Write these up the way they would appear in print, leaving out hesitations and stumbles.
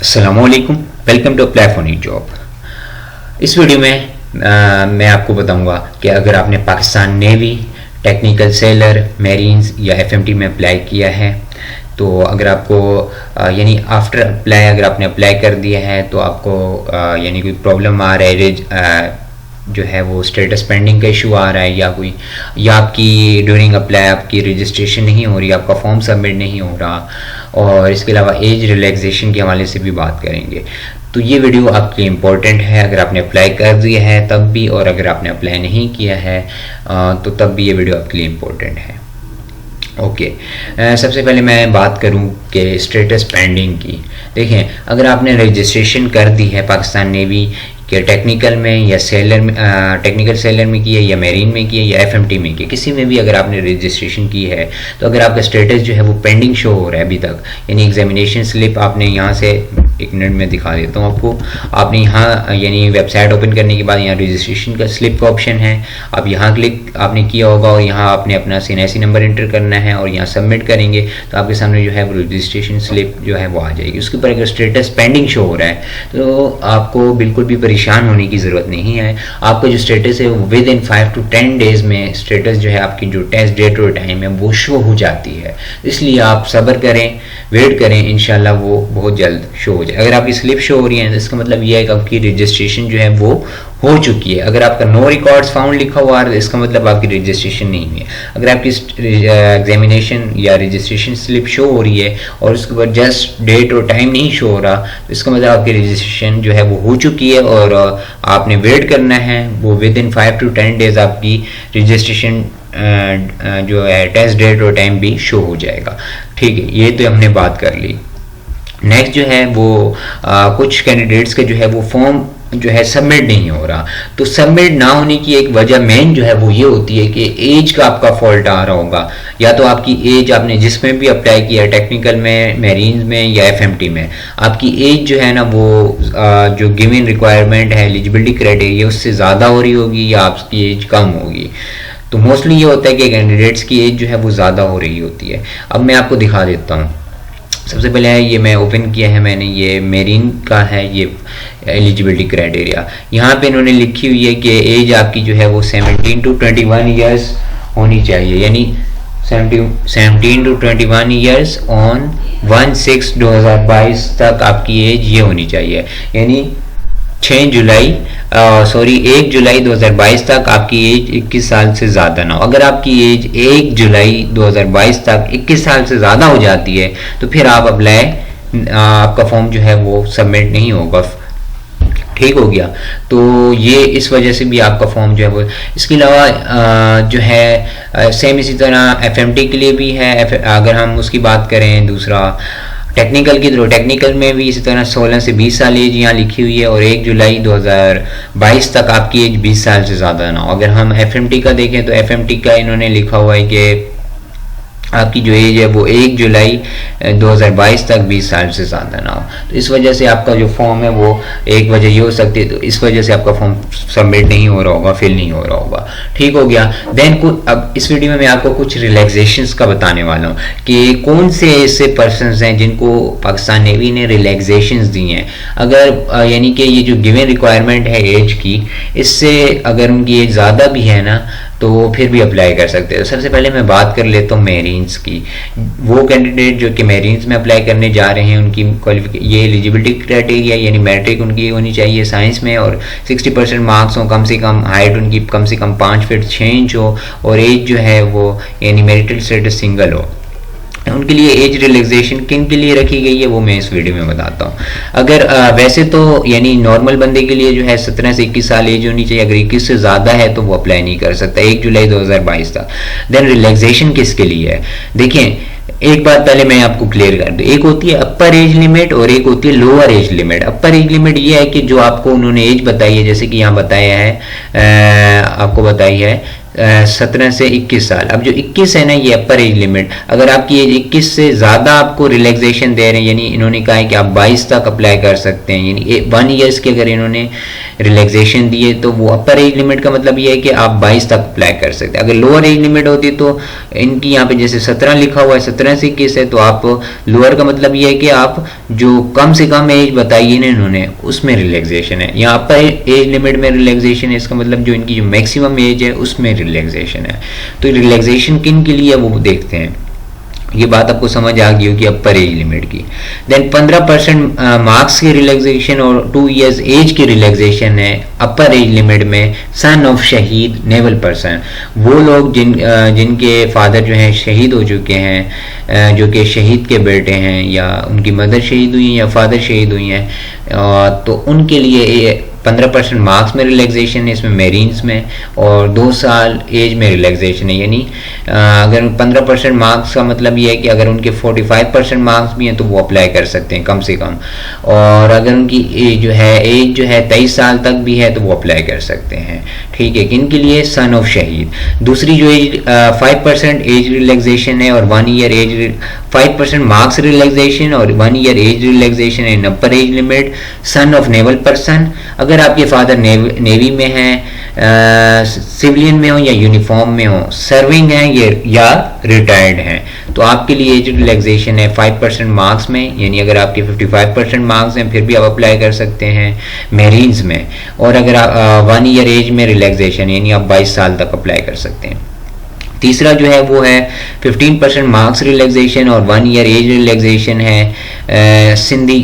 अस्सलामुअलैकुम, welcome to apply for new job. इस video में मैं आपको बताऊंगा कि अगर आपने Pakistan navy, technical sailor, marines या एफएमटी में अप्लाई किया है तो अगर आपको यानी आफ्टर अप्लाई अगर आपने अप्लाई कर दिया है तो आपको यानी कोई प्रॉब्लम आ रहा है जो है वो स्टेटस पेंडिंग का इशू आ रहा है या आपकी ड्यूरिंग अप्लाई आपकी रजिस्ट्रेशन नहीं हो रही, आपका फॉर्म सबमिट नहीं हो रहा, और इसके अलावा एज रिलैक्सेशन के हवाले से भी बात करेंगे। तो ये वीडियो आपके लिए इम्पोर्टेंट है अगर आपने अप्लाई कर दिया है तब भी, और अगर आपने अप्लाई नहीं किया है तो तब भी ये वीडियो आपके लिए इम्पोर्टेंट है। ओके, सबसे पहले मैं बात करूं कि स्टेटस पेंडिंग की। देखें, अगर आपने रजिस्ट्रेशन कर दी है पाकिस्तान नेवी के टेक्निकल में या सेलर में, टेक्निकल सेलर में की है या मेरीन में की है या एफएमटी में की है, किसी में भी अगर आपने रजिस्ट्रेशन की है तो अगर आपका स्टेटस जो है वो पेंडिंग शो हो रहा है अभी तक, यानी एग्जामिनेशन स्लिप आपने यहाँ से, एक मिनट में दिखा देता हूँ आपको, आपने यहाँ यानी वेबसाइट ओपन करने के बाद यहाँ रजिस्ट्रेशन का स्लिप का ऑप्शन है, आप यहाँ क्लिक आपने किया होगा और यहाँ आपने अपना CNIC नंबर एंटर करना है और यहाँ सबमिट करेंगे तो आपके सामने जो है वो रजिस्ट्रेशन स्लिप जो है वो आ जाएगी। उसके ऊपर अगर स्टेटस पेंडिंग शो हो रहा है तो आपको बिल्कुल भी परेशान होने की ज़रूरत नहीं है। आपका जो स्टेटस है वो विद इन 5 to 10 डेज़ में स्टेटस जो है आपकी जो टेस्ट डेट और टाइम है वो शो हो जाती है, इसलिए आप सब्र करें, वेट करें, इंशाल्लाह वो बहुत जल्द शो हो जाए। अगर आपकी स्लिप शो हो रही है तो इसका मतलब यह है कि आपकी रजिस्ट्रेशन जो है वो हो चुकी है। अगर आपका नो रिकॉर्ड्स फाउंड लिखा हुआ है तो इसका मतलब आपकी रजिस्ट्रेशन नहीं हुई है। अगर आपकी एग्जामिनेशन या रजिस्ट्रेशन स्लिप शो हो रही है और उसके बाद जस्ट डेट और टाइम नहीं शो हो रहा तो इसका मतलब आपकी रजिस्ट्रेशन जो है वो हो चुकी है और आपने वेट करना है, वो विद इन 5 to 10 डेज आपकी रजिस्ट्रेशन जो है टेस्ट डेट और टाइम भी शो हो जाएगा। ठीक है, ये तो हमने बात कर ली। नेक्स्ट जो है वो कुछ कैंडिडेट्स का जो है वो फॉर्म जो है सबमिट नहीं हो रहा, तो सबमिट ना होने की एक वजह मेन जो है वो ये होती है कि एज का आपका फॉल्ट आ रहा होगा, या तो आपकी एज आपने जिसमें भी अप्लाई किया, टेक्निकल में, मेरीन्स में या एफएमटी में, आपकी एज जो है ना वो जो गिवन रिक्वायरमेंट है एलिजिबिलिटी क्राइटेरिया उससे ज़्यादा हो रही होगी या आपकी एज कम होगी। तो मोस्टली ये होता है कि कैंडिडेट्स की एज जो है वो ज़्यादा हो रही होती है। अब मैं आपको दिखा देता हूँ। सबसे पहले है ये मैं ओपन किया है मैंने, ये मेरीन का है ये एलिजिबिलिटी क्राइटेरिया। यहाँ पे इन्होंने लिखी हुई है कि एज आपकी जो है वो 17 to 21 ईयर्स होनी चाहिए, यानी 17 to 21 ईयर्स ऑन 1/6/2022 तक आपकी एज ये होनी चाहिए, यानी 1 जुलाई 2022 तक आपकी एज 21 साल से ज़्यादा ना हो। अगर आपकी एज 1 जुलाई 2022 तक 21 साल से ज़्यादा हो जाती है तो फिर आप आपका फॉर्म जो है वो सबमिट नहीं होगा। ठीक हो गया, तो ये इस वजह से भी आपका फॉर्म जो है वो। इसके अलावा जो है सेम इसी तरह एफएमटी के लिए भी है। अगर हम उसकी बात करें दूसरा टेक्निकल की, तो टेक्निकल में भी इसी तरह 16 से 20 साल एज यहाँ लिखी हुई है और 1 जुलाई 2022 तक आपकी एज 20 साल से ज़्यादा ना हो। अगर हम एफएमटी का देखें तो एफएमटी का इन्होंने लिखा हुआ है कि आपकी जो एज है वो 1 जुलाई 2022 तक 20 साल से ज़्यादा ना हो। तो इस वजह से आपका जो फॉर्म है वो एक वजह ये हो सकती है, तो इस वजह से आपका फॉर्म सबमिट नहीं हो रहा होगा, फिल नहीं हो रहा होगा। ठीक हो गया। देन अब इस वीडियो में मैं आपको कुछ रिलैक्सेशंस का बताने वाला हूँ कि कौन से ऐसे पर्सनस हैं जिनको पाकिस्तान नेवी ने रिलैक्सेशंस दी हैं। अगर यानी कि ये जो गिवन रिक्वायरमेंट है एज की, इससे अगर उनकी एज ज़्यादा भी है ना तो फिर भी अप्लाई कर सकते हैं। सबसे पहले मैं बात कर लेता हूँ मेरीन्स की। वो कैंडिडेट जो कि मेरीन्स में अप्लाई करने जा रहे हैं उनकी ये एलिजिबिलिटी क्राइटेरिया यानी मैट्रिक उनकी होनी चाहिए साइंस में और 60% मार्क्स हो, कम से कम हाइट उनकी कम से कम 5 फीट 6 इंच हो और एज जो है वो यानी मैरिटल स्टेटस सिंगल हो। उनके लिए एज रिलैक्सेशन किन के लिए रखी गई है वो मैं इस वीडियो में बताता हूँ। अगर वैसे तो यानी नॉर्मल बंदे के लिए जो है 17 से 21 साल एज होनी चाहिए, अगर 21 से ज़्यादा है तो वो अप्लाई नहीं कर सकता 1 जुलाई 2022 तक। देन रिलैक्सेशन किसके लिए है, देखिए एक बात पहले मैं आपको क्लियर कर दूं, एक होती है अपर एज लिमिट और एक होती है लोअर एज लिमिट। अपर एज लिमिट ये है कि जो आपको उन्होंने एज बताई है, जैसे कि यहाँ बताया है आपको बताई है 17 से 21 साल। अब जो 21 है ना, ये अपर एज लिमिट, अगर आपकी एज 21 से ज़्यादा आपको रिलैक्सेशन दे रहे हैं, यानी इन्होंने कहा है कि आप 22 तक अप्लाई कर सकते हैं, यानी 1 ईयर्स की अगर इन्होंने रिलैक्सेशन दी है तो वो अपर एज लिमिट का मतलब ये है कि आप 22 तक अप्लाई कर सकते हैं। अगर लोअर एज लिमिट होती तो इनकी यहाँ पे जैसे 17 लिखा हुआ है, 17 से 21 है, तो आप लोअर का मतलब ये है कि आप जो कम से कम एज बताई है ना इन्होंने, उसमें रिलैक्सेशन है। यहाँ अपर एज लिमिट में रिलैक्सेशन है, इसका मतलब जो इनकी जो मैक्सिमम एज है उसमें रिलैक्सेशन है। तो रिलैक्सेशन किन के लिए वो देखते हैं, ये बात आपको समझ आ गई होगी अपर एज लिमिट की। देन 15% मार्क्स की रिलैक्सेशन और 2 इयर्स एज की रिलैक्सेशन है अपर एज लिमिट में सन ऑफ शहीद नेवल पर्सन, वो लोग जिनके फादर जो हैं शहीद हो चुके हैं, जो कि शहीद के बेटे हैं, या उनकी मदर शहीद हुई हैं या फादर शहीद हुई हैं, तो उनके लिए 15% मार्क्स में रिलैक्सेशन है इसमें मेरीन्स में, और 2 साल एज में रिलैक्सेशन है। यानी अगर 15% मार्क्स का मतलब ये है कि अगर उनके 45% मार्क्स भी हैं तो वो अप्लाई कर सकते हैं कम से कम, और अगर उनकी एज जो है 23 साल तक भी है तो वो अप्लाई कर सकते हैं। ठीक है, किन के लिए, सन ऑफ शहीद। दूसरी जो एज 5% एज रिलैक्सेशन है और 1 ईयर एज, 5% मार्क्स रिलैक्सेशन और 1 year age relaxation in upper age limit, son of naval person. अगर आपके फादर नेवी में हैं, सिविलियन में हो या यूनिफॉर्म में हो, सर्विंग हैं या रिटायर्ड हैं, तो आपके लिए एज रिलैक्सेशन है 5% मार्क्स में, यानी अगर आपके 55% मार्क्स हैं फिर भी आप अप्लाई कर सकते हैं मेरीन्स में, और अगर 1 ईयर एज में रिलैक्सेशन यानी आप 22 साल तक अप्लाई कर सकते हैं। तीसरा जो है वो है 15% मार्क्स रिलैक्सेशन और 1 ईयर एज रिलैक्सेशन है सिंधी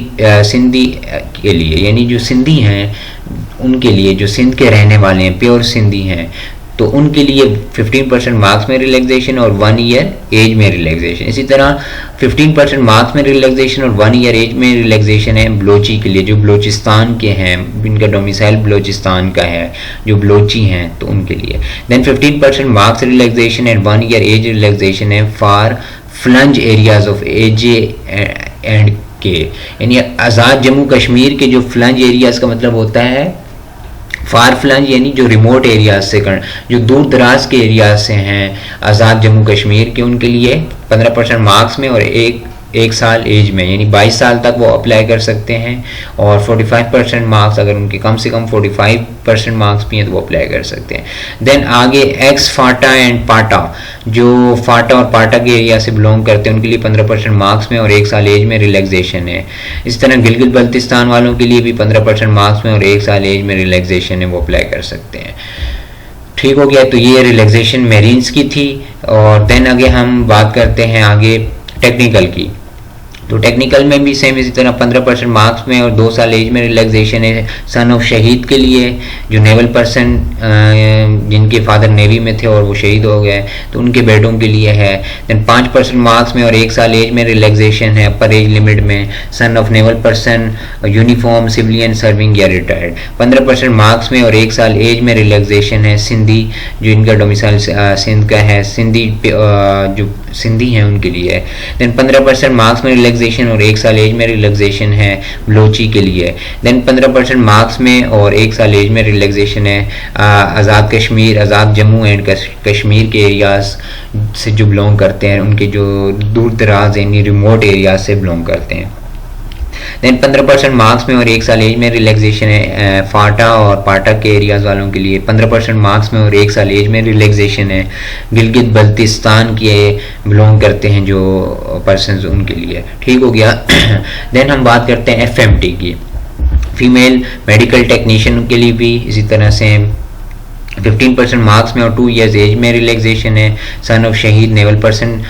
के लिए, यानी जो सिंधी हैं उनके लिए, जो सिंध के रहने वाले हैं, प्योर सिंधी हैं, तो उनके लिए 15% मार्क्स में रिलैक्सेशन और 1 ईयर एज में रिलैक्सेशन। इसी तरह 15% मार्क्स में रिलैक्सेशन और 1 ईयर एज में रिलैक्सेशन है बलोची के लिए, जो बलोचिस्तान के हैं, इनका डोमिसाइल बलोचिस्तान का है, जो बलोची हैं तो उनके लिए। Then 15% marks relaxation and 1 year age relaxation है फॉर फ्लंज areas of J and K, यानी आज़ाद जम्मू कश्मीर के जो फ्लंज एरियाज का मतलब होता है फार फ्लंज, यानी जो रिमोट एरियाज से जो दूर दराज के एरियाज से हैं आज़ाद जम्मू कश्मीर के, उनके लिए 15% मार्क्स में और एक साल एज में, यानी 22 साल तक वो अप्लाई कर सकते हैं, और 45% मार्क्स, अगर उनके कम से कम 45% मार्क्स भी हैं तो वो अप्लाई कर सकते हैं। देन आगे एक्स फाटा एंड पाटा, जो फाटा और पाटा के एरिया से बिलोंग करते हैं उनके लिए 15% मार्क्स में और 1 साल एज में रिलैक्सेशन है। इस तरह गिलगित बल्तिस्तान वालों के लिए भी 15% मार्क्स में और 1 साल एज में रिलैक्सेशन है, वो अप्लाई कर सकते हैं। ठीक हो गया, तो ये रिलैक्सेशन मेरीन्स की थी। और देन आगे हम बात करते हैं आगे टेक्निकल की। तो टेक्निकल में भी सेम इसी तरह 15% मार्क्स में और 2 साल एज में रिलैक्सेशन है सन ऑफ शहीद के लिए, जो नेवल पर्सन जिनके फादर नेवी में थे और वो शहीद हो गए तो उनके बेटों के लिए है। देन 5% मार्क्स में और 1 साल एज में रिलैक्सेशन है अपर एज लिमिट में son of naval person, uniform, civilian, serving या रिटायर्ड। 15% मार्क्स में और 1 साल एज में रिलैक्सेशन है सिंधी, जो इनका डोमिसाइल सिंध का है, सिंधी जो सिंधी हैं उनके लिए। देन 15% मार्क्स में रिलैक्सेशन और 1 साल एज में रिलैक्सेशन है बलोची के लिए। देन 15% मार्क्स में और 1 साल एज में रिलैक्सेशन है आज़ाद कश्मीर, आज़ाद जम्मू एंड कश्मीर के एरियाज से जो बिलोंग करते हैं, उनके जो दूर दराज यानी रिमोट एरियाज से बिलोंग करते हैं। देन 15% मार्क्स में और 1 साल एज में रिलैक्सेशन है फाटा और पाटा के एरियाज वालों के लिए। 15% मार्क्स में और 1 साल एज में रिलैक्सेशन है गिलगित बल्तिस्तान के बिलोंग करते हैं जो पर्सनस, उनके लिए। ठीक हो गया। देन हम बात करते हैं FMT की, फीमेल मेडिकल टेक्नीशियन के लिए भी इसी तरह से 15% मार्क्स में और 2 इयर्स एज में रिलैक्सेशन है सन ऑफ शहीद नेवल पर्सन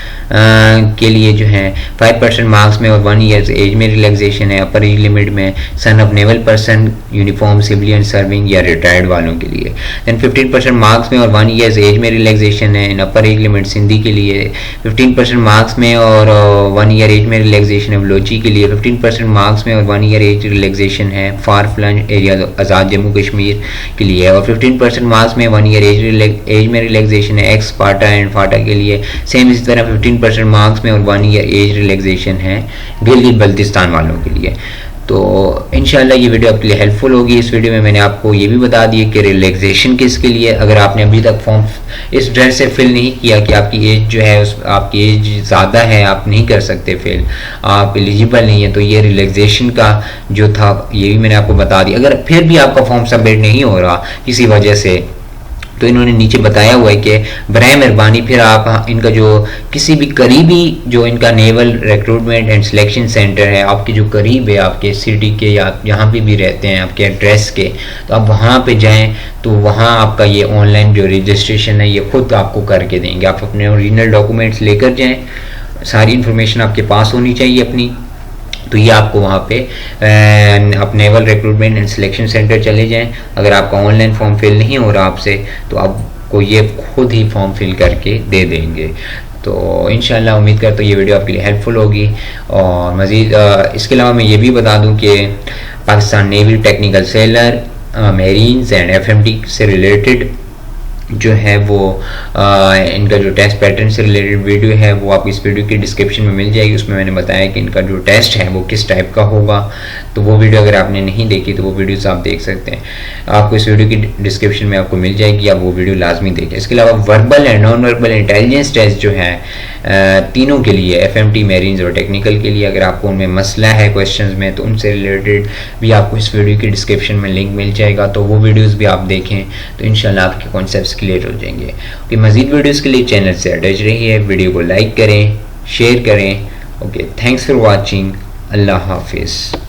के लिए जो है। 5% मार्क्स में और 1 इयर्स एज में रिलैक्सेशन है अपर एज लिमिट में son of naval person, uniform, civilian, serving या रिटायर्ड वालों के लिए। देन 15% मार्क्स में और 1 इयर्स एज में रिलैक्सेशन है इन अपर एज लिमिट सिंधी के लिए। 15% मार्क्स में और 1 ईयर एज में रिलैक्सेशन है बलोची के लिए। 15% मार्क्स में और 1 ईयर एज रिलैक्सेशन है फार फ्लंज एरिया आज़ाद जम्मू कश्मीर के लिए। और 15% मार्क्स में 1 ईयर एज में रिलैक्सेशन है एक्स फाटा एंड फाटा के लिए। सेम इसी तरह 15% मार्क्स में और 1 ईयर एज रिलैक्सेशन है गिलगित बल्तिस्तान वालों के लिए। तो इंशाल्लाह ये वीडियो आपके लिए हेल्पफुल होगी। इस वीडियो में मैंने आपको ये भी बता दिया कि रिलैक्सेशन किसके लिए, अगर आपने अभी तक फॉर्म इस डर से फिल नहीं किया कि आपकी एज जो है आपकी एज ज़्यादा है, आप नहीं कर सकते फिल, आप एलिजिबल नहीं है, तो ये रिलैक्सेशन का जो था ये भी मैंने आपको बता दिया। अगर फिर भी आपका फॉर्म सबमिट नहीं हो रहा किसी वजह से, तो इन्होंने नीचे बताया हुआ है कि बराए मेहरबानी फिर आप इनका जो किसी भी करीबी जो इनका naval recruitment and selection centre है, आपके जो करीब है आपके सिटी के या आप जहाँ पे भी रहते हैं आपके एड्रेस के, तो आप वहाँ पे जाएं तो वहाँ आपका ये ऑनलाइन जो रजिस्ट्रेशन है ये खुद आपको करके देंगे। आप अपने ओरिजिनल डॉक्यूमेंट्स लेकर जाएँ, सारी इन्फॉर्मेशन आपके पास होनी चाहिए अपनी, तो ये आपको वहाँ पे आप naval recruitment and selection centre चले जाएं। अगर आपका ऑनलाइन फॉर्म फिल नहीं हो रहा आपसे, तो आपको ये खुद ही फॉर्म फिल करके दे देंगे। तो इंशाल्लाह उम्मीद करता हूँ ये वीडियो आपके लिए हेल्पफुल होगी। और मज़ीद इसके अलावा मैं ये भी बता दूँ कि Pakistan navy technical sailor, marines and FMT से रिलेटेड जो है वो इनका जो टेस्ट पैटर्न से रिलेटेड वीडियो है वो आपको इस वीडियो की डिस्क्रिप्शन में मिल जाएगी। उसमें मैंने बताया कि इनका जो टेस्ट है वो किस टाइप का होगा, तो वो वीडियो अगर आपने नहीं देखी तो वो वीडियोस आप देख सकते हैं, आपको इस वीडियो की डिस्क्रिप्शन में आपको मिल जाएगी, आप वो वीडियो लाजमी देखें। इसके अलावा verbal and non verbal intelligence test जो है तीनों के लिए, FMT, मेरीन्स और टेक्निकल के लिए, अगर आपको उनमें मसला है क्वेश्चंस में तो उनसे रिलेटेड भी आपको इस वीडियो की डिस्क्रिप्शन में लिंक मिल जाएगा, तो वो वीडियोस भी आप देखें तो इंशाल्लाह आपके कॉन्सेप्ट्स क्लियर हो जाएंगे। ओके, मज़ीद वीडियोस के लिए चैनल से अटैच रहिए, वीडियो को लाइक करें, शेयर करें। Okay, thanks for watching. अल्लाह हाफिज़।